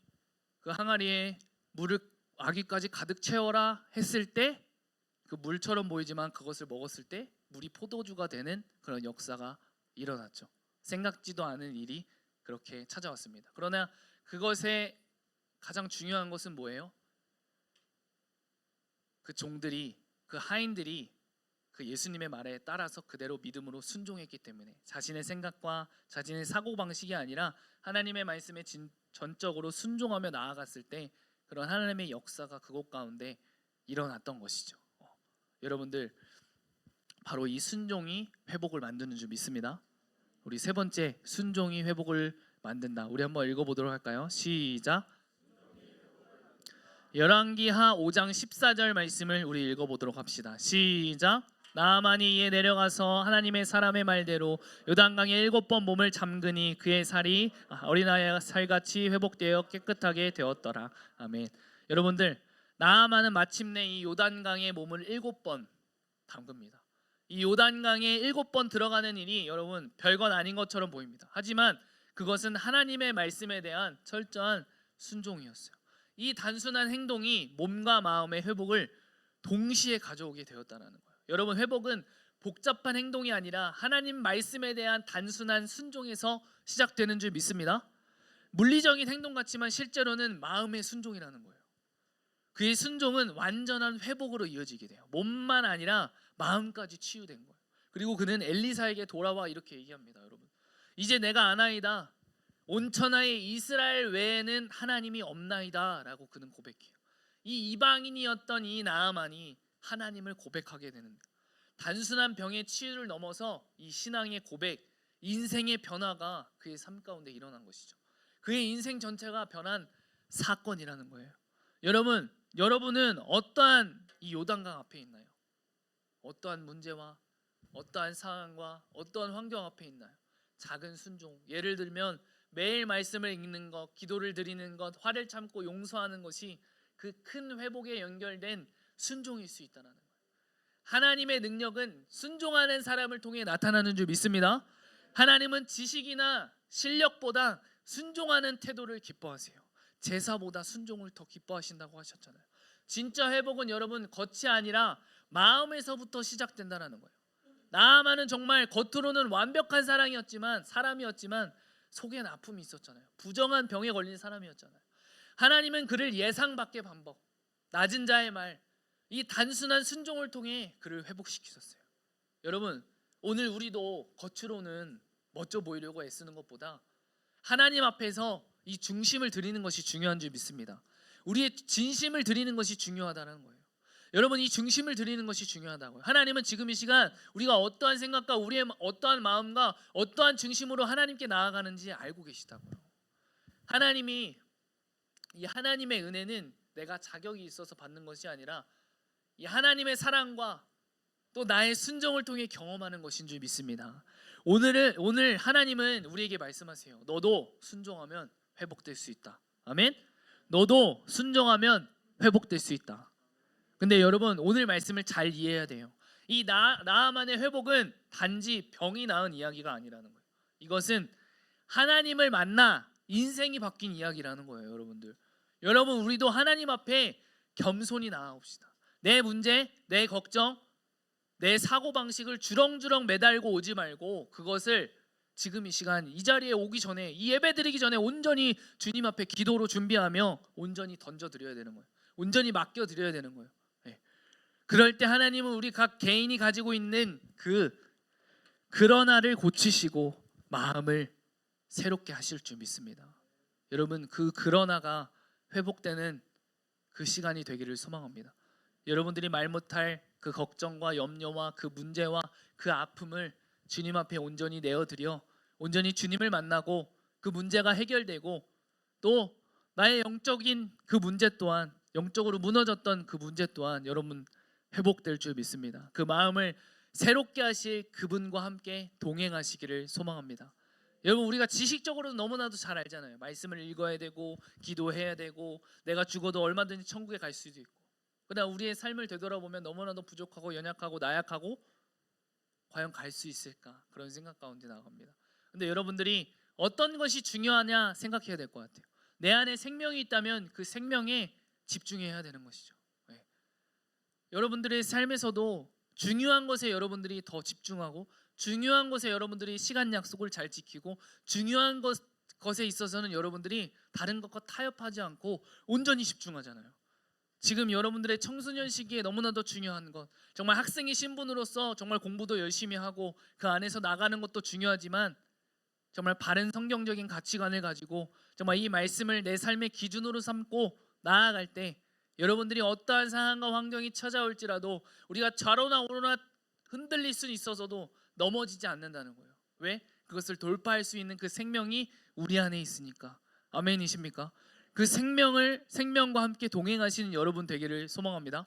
그 항아리에 물을 아기까지 가득 채워라 했을 때 그 물처럼 보이지만 그것을 먹었을 때 물이 포도주가 되는 그런 역사가 일어났죠. 생각지도 않은 일이 그렇게 찾아왔습니다. 그러나 그것의 가장 중요한 것은 뭐예요? 그 종들이, 그 하인들이 그 예수님의 말에 따라서 그대로 믿음으로 순종했기 때문에 자신의 생각과 자신의 사고방식이 아니라 하나님의 말씀에 전적으로 순종하며 나아갔을 때 그런 하나님의 역사가 그곳 가운데 일어났던 것이죠. 여러분들, 바로 이 순종이 회복을 만드는 줄 믿습니다. 우리 세 번째, 순종이 회복을 만든다. 우리 한번 읽어보도록 할까요? 시작. 열왕기하 5장 14절 말씀을 우리 읽어보도록 합시다. 시작. 나아만이 이에 내려가서 하나님의 사람의 말대로 요단강에 7번 몸을 잠그니 그의 살이 어린아이 살같이 회복되어 깨끗하게 되었더라. 아멘. 여러분들, 나아만은 마침내 이 요단강에 몸을 7번 담급니다. 이 요단강에 7번 들어가는 일이 여러분 별건 아닌 것처럼 보입니다. 하지만 그것은 하나님의 말씀에 대한 철저한 순종이었어요. 이 단순한 행동이 몸과 마음의 회복을 동시에 가져오게 되었다는 거예요. 여러분, 회복은 복잡한 행동이 아니라 하나님 말씀에 대한 단순한 순종에서 시작되는 줄 믿습니다. 물리적인 행동 같지만 실제로는 마음의 순종이라는 거예요. 그의 순종은 완전한 회복으로 이어지게 돼요. 몸만 아니라 마음까지 치유된 거예요. 그리고 그는 엘리사에게 돌아와 이렇게 얘기합니다. 여러분, 이제 내가 아나이다. 온천하의 이스라엘 외에는 하나님이 없나이다 라고 그는 고백해요. 이 이방인이었던 이 나아만이 하나님을 고백하게 되는, 단순한 병의 치유를 넘어서 이 신앙의 고백, 인생의 변화가 그의 삶 가운데 일어난 것이죠. 그의 인생 전체가 변한 사건이라는 거예요. 여러분은 어떠한 이 요단강 앞에 있나요? 어떠한 문제와 어떠한 상황과 어떠한 환경 앞에 있나요? 작은 순종, 예를 들면 매일 말씀을 읽는 것, 기도를 드리는 것, 화를 참고 용서하는 것이 그 큰 회복에 연결된 순종일 수 있다는 거예요. 하나님의 능력은 순종하는 사람을 통해 나타나는 줄 믿습니다. 하나님은 지식이나 실력보다 순종하는 태도를 기뻐하세요. 제사보다 순종을 더 기뻐하신다고 하셨잖아요. 진짜 회복은 여러분 겉이 아니라 마음에서부터 시작된다는 거예요. 나아만은 정말 겉으로는 완벽한 사람이었지만 속엔 아픔이 있었잖아요. 부정한 병에 걸린 사람이었잖아요. 하나님은 그를 예상 밖의 방법, 낮은 자의 말, 이 단순한 순종을 통해 그를 회복시키셨어요. 여러분, 오늘 우리도 겉으로는 멋져 보이려고 애쓰는 것보다 하나님 앞에서 이 중심을 드리는 것이 중요한 줄 믿습니다. 우리의 진심을 드리는 것이 중요하다는 거예요. 여러분, 이 중심을 드리는 것이 중요하다고요. 하나님은 지금 이 시간 우리가 어떠한 생각과 우리의 어떠한 마음과 어떠한 중심으로 하나님께 나아가는지 알고 계시다고요. 하나님이, 이 하나님의 은혜는 내가 자격이 있어서 받는 것이 아니라 이 하나님의 사랑과 또 나의 순종을 통해 경험하는 것인 줄 믿습니다. 오늘 하나님은 우리에게 말씀하세요. 너도 순종하면 회복될 수 있다. 아멘. 너도 순종하면 회복될 수 있다. 근데 여러분, 오늘 말씀을 잘 이해해야 돼요. 이 나아만의 회복은 단지 병이 나은 이야기가 아니라는 거예요. 이것은 하나님을 만나 인생이 바뀐 이야기라는 거예요. 여러분, 우리도 하나님 앞에 겸손히 나아옵시다. 내 문제, 내 걱정, 내 사고방식을 주렁주렁 매달고 오지 말고 그것을 지금 이 시간 이 자리에 오기 전에, 이 예배 드리기 전에 온전히 주님 앞에 기도로 준비하며 온전히 던져드려야 되는 거예요. 온전히 맡겨드려야 되는 거예요. 그럴 때 하나님은 우리 각 개인이 가지고 있는 그러나를 고치시고 마음을 새롭게 하실 줄 믿습니다. 여러분, 그 그러나가 회복되는 그 시간이 되기를 소망합니다. 여러분들이 말 못할 그 걱정과 염려와 그 문제와 그 아픔을 주님 앞에 온전히 내어드려 온전히 주님을 만나고 그 문제가 해결되고 또 나의 영적인 그 문제 또한, 영적으로 무너졌던 그 문제 또한 여러분 회복될 줄 믿습니다. 그 마음을 새롭게 하실 그분과 함께 동행하시기를 소망합니다. 여러분 우리가 지식적으로는 너무나도 잘 알잖아요. 말씀을 읽어야 되고 기도해야 되고 내가 죽어도 얼마든지 천국에 갈 수도 있고. 그러나 우리의 삶을 되돌아보면 너무나도 부족하고 연약하고 나약하고 과연 갈 수 있을까? 그런 생각 가운데 나갑니다. 근데 여러분들이 어떤 것이 중요하냐 생각해야 될 것 같아요. 내 안에 생명이 있다면 그 생명에 집중해야 되는 것이죠. 네. 여러분들의 삶에서도 중요한 것에 여러분들이 더 집중하고 중요한 것에 여러분들이 시간 약속을 잘 지키고 중요한 것에 있어서는 여러분들이 다른 것과 타협하지 않고 온전히 집중하잖아요. 지금 여러분들의 청소년 시기에 너무나도 중요한 것, 정말 학생의 신분으로서 정말 공부도 열심히 하고 그 안에서 나가는 것도 중요하지만 정말 바른 성경적인 가치관을 가지고 정말 이 말씀을 내 삶의 기준으로 삼고 나아갈 때 여러분들이 어떠한 상황과 환경이 찾아올지라도 우리가 좌로나 우로나 흔들릴 수는 있어서도 넘어지지 않는다는 거예요. 왜? 그것을 돌파할 수 있는 그 생명이 우리 안에 있으니까. 아멘이십니까? 그 생명과 함께 동행하시는 여러분 되기를 소망합니다.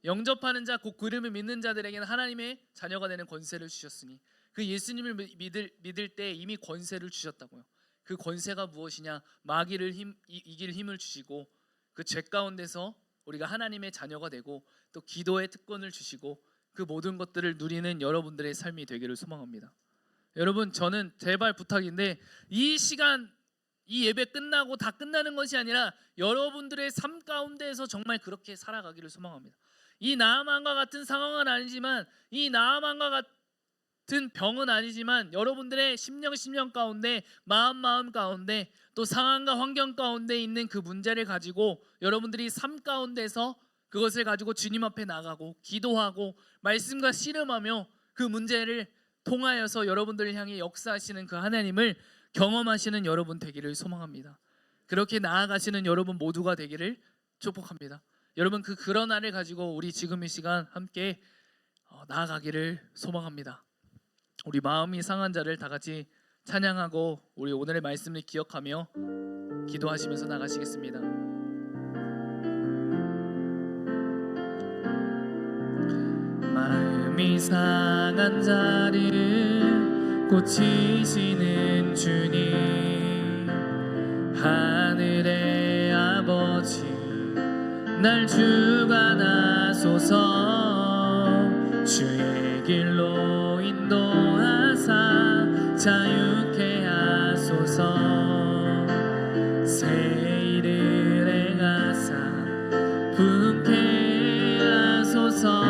영접하는 자 곧 그름을 믿는 자들에게는 하나님의 자녀가 되는 권세를 주셨으니 그 예수님을 믿을 때 이미 권세를 주셨다고요. 그 권세가 무엇이냐? 마귀를 이길 힘을 주시고 그 죄 가운데서 우리가 하나님의 자녀가 되고 또 기도의 특권을 주시고 그 모든 것들을 누리는 여러분들의 삶이 되기를 소망합니다. 여러분 저는 제발 부탁인데 이 시간 이 예배 끝나고 다 끝나는 것이 아니라 여러분들의 삶 가운데에서 정말 그렇게 살아가기를 소망합니다. 이 나아만과 같은 상황은 아니지만 이 나아만과 같은 병은 아니지만 여러분들의 심령 가운데 마음 가운데 또 상황과 환경 가운데 있는 그 문제를 가지고 여러분들이 삶 가운데서 그것을 가지고 주님 앞에 나가고 기도하고 말씀과 씨름하며 그 문제를 통하여서 여러분들을 향해 역사하시는 그 하나님을 경험하시는 여러분 되기를 소망합니다. 그렇게 나아가시는 여러분 모두가 되기를 축복합니다. 여러분 그 그러나를 가지고 우리 지금 이 시간 함께 나아가기를 소망합니다. 우리 마음이 상한 자를 다 같이 찬양하고 우리 오늘의 말씀을 기억하며 기도하시면서 나가시겠습니다. 마음이 상한 자를 고치시는 주님, 하늘의 아버지 날 주관하소서. 주의 길로 인도하사 자유케 하소서. 새 일을 행하사 부흥케 하소서.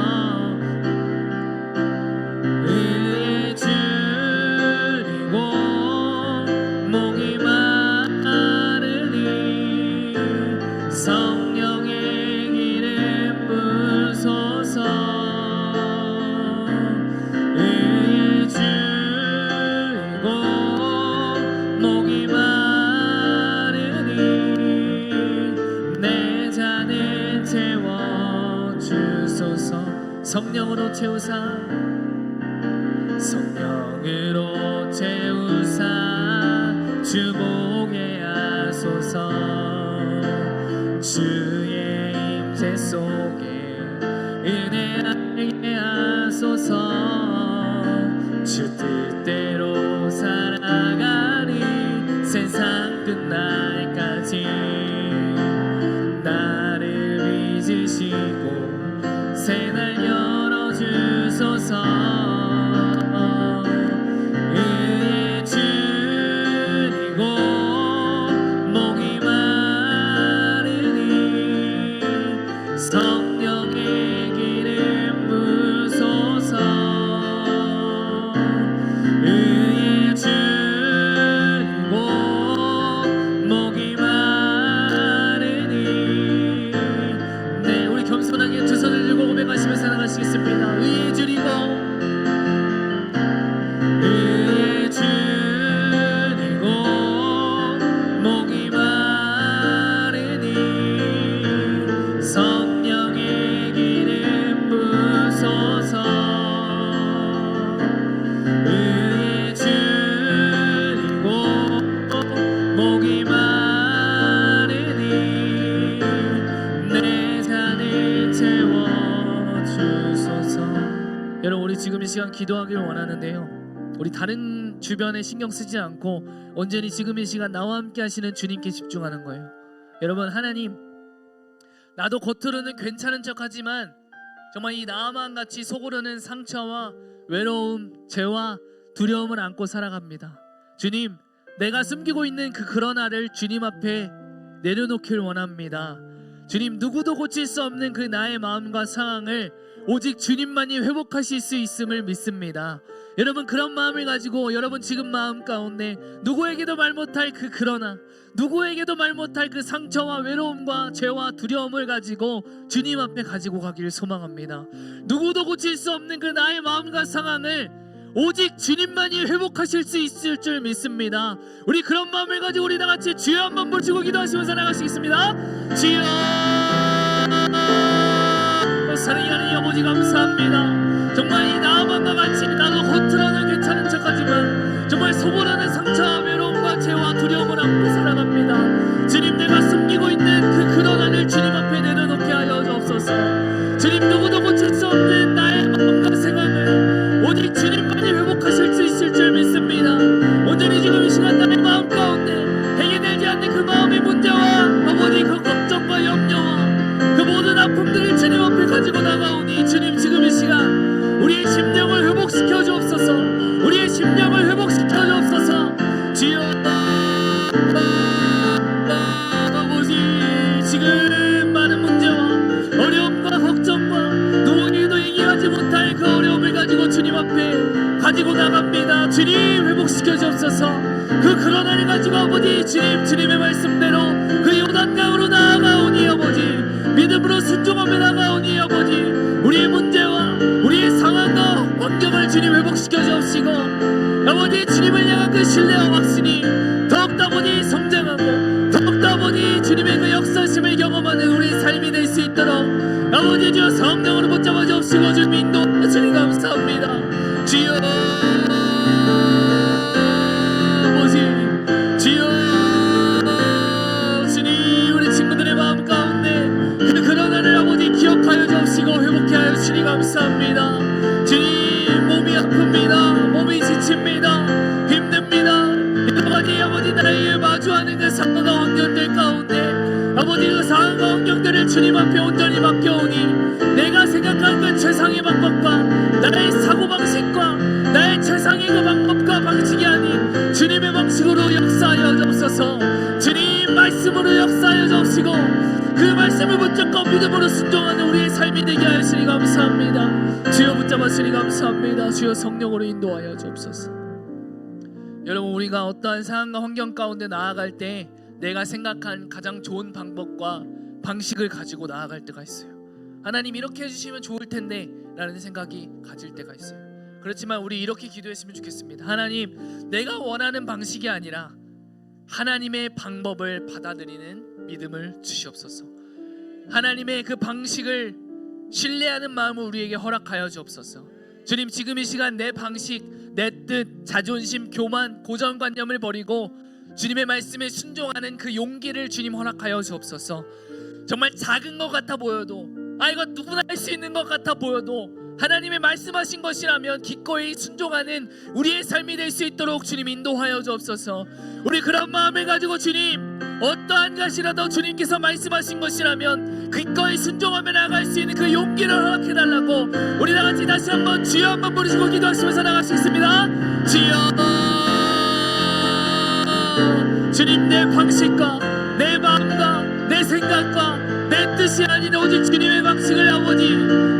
성령으로 채우사 성령으로 채우사 주보게 하소서. 주의 임재 속에 은혜하게 하소서. 주 뜻대로 살아가리 세상 끝날까지 나를 빚으시고 새날 열어주소서. 의에 줄이고 목이 마르니 성령의 기름 부소서. 의에 줄이고 목이 마르니. 네, 우리 겸손하게 두 손을 들고 고백하시면서 나가시겠습니다. 의에 줄이고 의에 줄이고 목이 마르니 성령의 기름 부소서. 의에 줄이고 목이 마르니 내 잔을 채워 주소서. 여러분 우리 지금 이 시간 기도하기를 원하는데요. 우리 다른 주변에 신경 쓰지 않고 온전히 지금 이 시간 나와 함께 하시는 주님께 집중하는 거예요. 여러분, 하나님, 나도 겉으로는 괜찮은 척하지만 정말 이 나만 같이 속으로는 상처와 외로움, 죄와 두려움을 안고 살아갑니다. 주님, 내가 숨기고 있는 그 그러나를 주님 앞에 내려놓기를 원합니다. 주님, 누구도 고칠 수 없는 그 나의 마음과 상황을 오직 주님만이 회복하실 수 있음을 믿습니다. 여러분, 그런 마음을 가지고 여러분 지금 마음 가운데 누구에게도 말 못할 그 그러나, 누구에게도 말 못할 그 상처와 외로움과 죄와 두려움을 가지고 주님 앞에 가지고 가기를 소망합니다. 누구도 고칠 수 없는 그 나의 마음과 상황을 오직 주님만이 회복하실 수 있을 줄 믿습니다. 우리 그런 마음을 가지고 우리 다같이 주여 한번 부르시고 기도하시면서 나가시겠습니다. 주여, 사랑의 하나님 아버지 감사합니다. 정말 이 나만과 같이 나도 겉으로는 괜찮은 척하지만 정말 속으로는 상처와 외로움과 죄와 두려움을 안고 살아갑니다. 주님, 내가 숨기고 있는 그 근원을 주님 앞에 내려놓게 하여 주옵소서. 주님, 누구도 고칠 수 없는 나의 마음과 생각을 오직 주님만이 회복하실 수 있을 줄 믿습니다. 온전히 지금 이 시간 나의 마음 가운데 해결되지 않는 그 마음의 문제와 아버지 그 걱정과 염려와 그 모든 아픔들을 주님 앞에 가지고 나가오니 주님, 지금 이 시간 우리의 심령을 회복시켜 주옵소서. 우리의 심령을 회복시켜 주옵소서. 주여, 아버지, 지금 많은 문제와 어려움과 걱정과 누구에게도 얘기하지 못할 그 어려움을 가지고 주님 앞에 가지고 나갑니다. 주님, 회복시켜 주옵소서. 그 그러나를 가지고 아버지, 주님의 말씀대로 그 요단강으로 나아가오니 아버지, 믿음으로 순종하며 나아가오니 아버지, 우리의 문제와 우리의 상황과 환경을 주님 회복시켜 주옵시고 아버지, 주님을 향한 그 신뢰와 확신이 더욱더 아버지 성장하고 더욱더 아버지 주님의 그 역사심을 경험하는 우리의 삶이 될 수 있도록 아버지 주여 성령으로 붙잡아 주옵시고 주님 인도하시니 감사합니다. 주여, 아버지, 주여, 주님, 우리 친구들의 마음 가운데 그 그러나를 아버지 기억하여 주옵시고 회복해 하여 주시니 감사합니다. 주님, 몸이 아픕니다. 몸이 지칩니다. 힘듭니다. 여러 가지 아버지 나에게 마주하는 그 상황과 환경들 가운데 아버지 그 상황과 환경들을 주님 앞에 온전히 맡겨오니 내가 생각한 그 최상의 방법과 나의 사고방식과 나의 최상의 그 방법과 방식이 아닌 주님의 방식으로 역사하여 주옵소서. 주님 말씀으로 역사하여 주옵시고 그 말씀을 붙잡고 믿음으로 순종하는 우리의 삶이 되게 하시니 감사합니다. 주여 붙잡아 주시니 감사합니다. 주여 성령으로 인도하여 주옵소서. 여러분, 우리가 어떠한 상황과 환경 가운데 나아갈 때 내가 생각한 가장 좋은 방법과 방식을 가지고 나아갈 때가 있어요. 하나님 이렇게 해주시면 좋을 텐데 라는 생각이 가질 때가 있어요. 그렇지만 우리 이렇게 기도했으면 좋겠습니다. 하나님, 내가 원하는 방식이 아니라 하나님의 방법을 받아들이는 믿음을 주시옵소서. 하나님의 그 방식을 신뢰하는 마음을 우리에게 허락하여 주옵소서. 주님, 지금 이 시간 내 방식, 내 뜻, 자존심, 교만, 고정관념을 버리고 주님의 말씀에 순종하는 그 용기를 주님 허락하여 주옵소서. 정말 작은 것 같아 보여도, 이거 누구나 할 수 있는 것 같아 보여도 하나님의 말씀하신 것이라면 기꺼이 순종하는 우리의 삶이 될 수 있도록 주님 인도하여 주옵소서. 우리 그런 마음을 가지고 주님, 어떠한 것이라도 주님께서 말씀하신 것이라면 기꺼이 순종하며 나아갈 수 있는 그 용기를 허락해달라고 우리 다같이 다시 한번 주여 한번 부르시고 기도하시면서 나가시겠습니다. 주여, 주님, 내 방식과 내 마음과 내 생각과 내 뜻이 아닌 오직 주님의 방식을 아버지,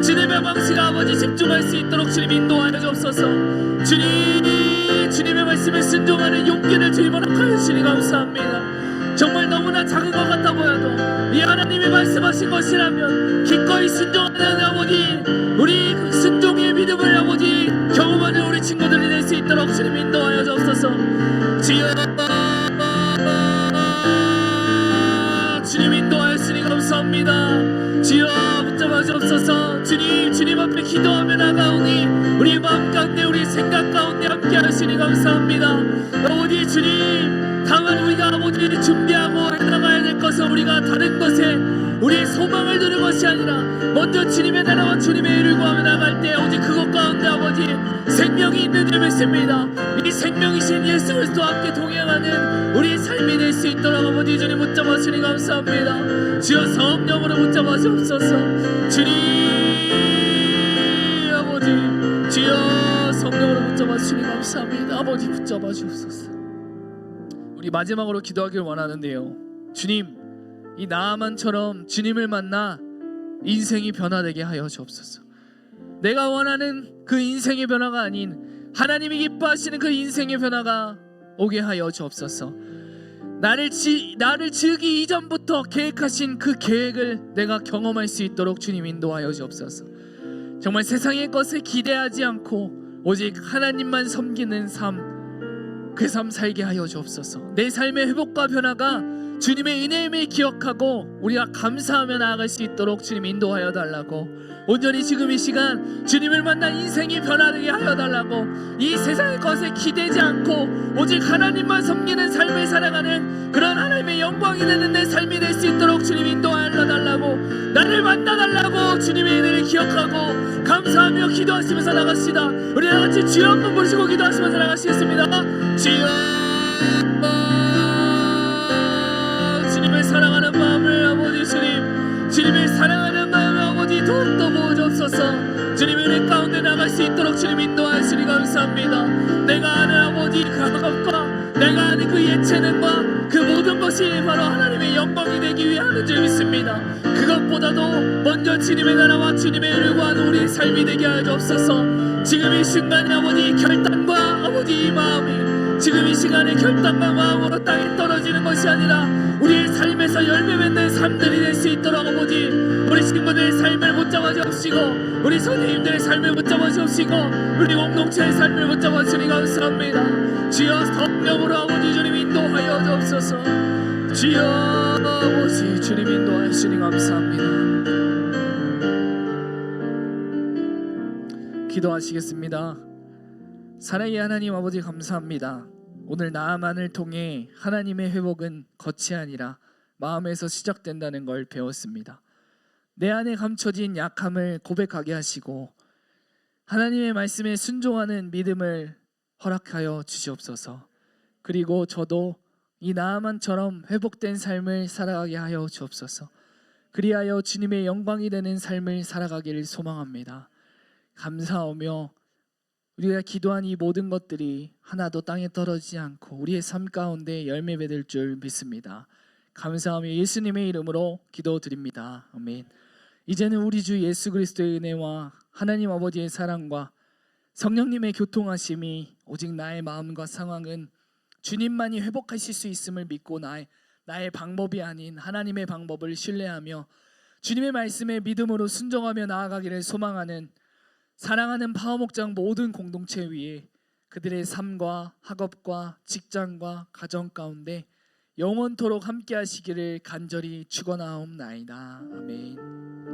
주님의 방식 아버지 집중할 수 있도록 주님 인도하여 주옵소서. 주님, 주님의 말씀에 순종하는 용기를 주님 허락하여 주시니 감사합니다. 정말 너무나 작은 것 같아 보여도 이 하나님이 말씀하신 것이라면 기꺼이 순종하는 아버지, 우리 그 순종의 믿음을 아버지 경험하는 우리 친구들이 될 수 있도록 주님 인도하여 주옵소서. 주여, 주님 인도하였으니 감사합니다. 주여 붙잡아 주옵소서. 주님 앞에 기도하며 나가오니 우리 마음 가운데 우리 생각 가운데 함께 하시니 감사합니다. 아버지 주님, 다만 우리가 아버지 준비하고 해나가야 될 것은 우리가 다른 것에 우리의 소망을 두는 것이 아니라 먼저 주님의 나라와 주님의 일을 구하며 나갈 때 오직 그것 가운데 아버지 생명이 있는 줄 믿습니다. 이 생명이신 예수 그리스도와 함께 동행하는 우리의 삶이 될 수 있도록 아버지 주님 붙잡아 주니 감사합니다. 주여 성령으로 붙잡아 주옵소서. 주님 아버지 주여 성령으로 붙잡아 주니 감사합니다. 아버지 붙잡아 주옵소서. 우리 마지막으로 기도하길 원하는데요, 주님 이 나아만처럼 주님을 만나 인생이 변화되게 하여 주옵소서. 내가 원하는 그 인생의 변화가 아닌 하나님이 기뻐하시는 그 인생의 변화가 오게 하여 주옵소서. 나를 지으기 이전부터 계획하신 그 계획을 내가 경험할 수 있도록 주님 인도하여 주옵소서. 정말 세상의 것을 기대하지 않고 오직 하나님만 섬기는 삶, 그 삶 살게 하여 주옵소서. 내 삶의 회복과 변화가 주님의 은혜임을 기억하고 우리가 감사하며 나아갈 수 있도록 주님 인도하여 달라고, 온전히 지금 이 시간 주님을 만나 인생이 변화되게 하여 달라고, 이 세상의 것에 기대지 않고 오직 하나님만 섬기는 삶을 살아가는 그런 하나님의 영광이 되는 내 삶이 될 수 있도록 주님 인도하여 달라고, 나를 만나 달라고 주님의 은혜를 기억하고 감사하며 기도하시면서 나갑시다. 우리 다같이 주여 한번 부르시고 기도하시면서 나가시겠습니다. 주여, 주님을 사랑하는 마음을 아버지 주님을 사랑하는 마음을 아버지 더욱더 부어주옵소서. 주님의 은혜 가운데 나갈 수 있도록 주님 인도하시니 감사합니다. 내가 아는 아버지 그 학업과 내가 아는 그 예체능과 그 모든 것이 바로 하나님의 영광이 되기 위해 하는 줄 믿습니다. 그것보다도 먼저 주님의 나라와 주님의 일을 구하는 우리의 삶이 되게 하여 주옵소서. 지금 이 순간에 아버지 결단과 아버지 이 마음이 지금 이 시간에 결단과 마음으로 땅에 떨어지는 것이 아니라 우리의 삶에서 열매 맺는 삶들이 될 수 있도록 아버지 우리 친구들의 삶을 붙잡아 주옵시고 우리 선생님들의 삶을 붙잡아 주옵시고 우리 공동체의 삶을 붙잡아 주니 감사합니다. 주여 성령으로 아버지 주님 인도하여 주옵소서. 주여 아버지 주님 인도하여 주니 감사합니다. 기도하시겠습니다. 사랑의 하나님 아버지 감사합니다. 오늘 나아만을 통해 하나님의 회복은 겉이 아니라 마음에서 시작된다는 걸 배웠습니다. 내 안에 감춰진 약함을 고백하게 하시고 하나님의 말씀에 순종하는 믿음을 허락하여 주시옵소서. 그리고 저도 이 나아만처럼 회복된 삶을 살아가게 하여 주옵소서. 그리하여 주님의 영광이 되는 삶을 살아가기를 소망합니다. 감사하며 우리가 기도한 이 모든 것들이 하나도 땅에 떨어지지 않고 우리의 삶 가운데 열매 맺을 줄 믿습니다. 감사하며 예수님의 이름으로 기도드립니다. 아멘. 이제는 우리 주 예수 그리스도의 은혜와 하나님 아버지의 사랑과 성령님의 교통하심이 오직 나의 마음과 상황은 주님만이 회복하실 수 있음을 믿고 나의 방법이 아닌 하나님의 방법을 신뢰하며 주님의 말씀에 믿음으로 순종하며 나아가기를 소망하는 사랑하는 파워목장 모든 공동체 위에 그들의 삶과 학업과 직장과 가정 가운데 영원토록 함께 하시기를 간절히 축원하옵나이다. 아멘.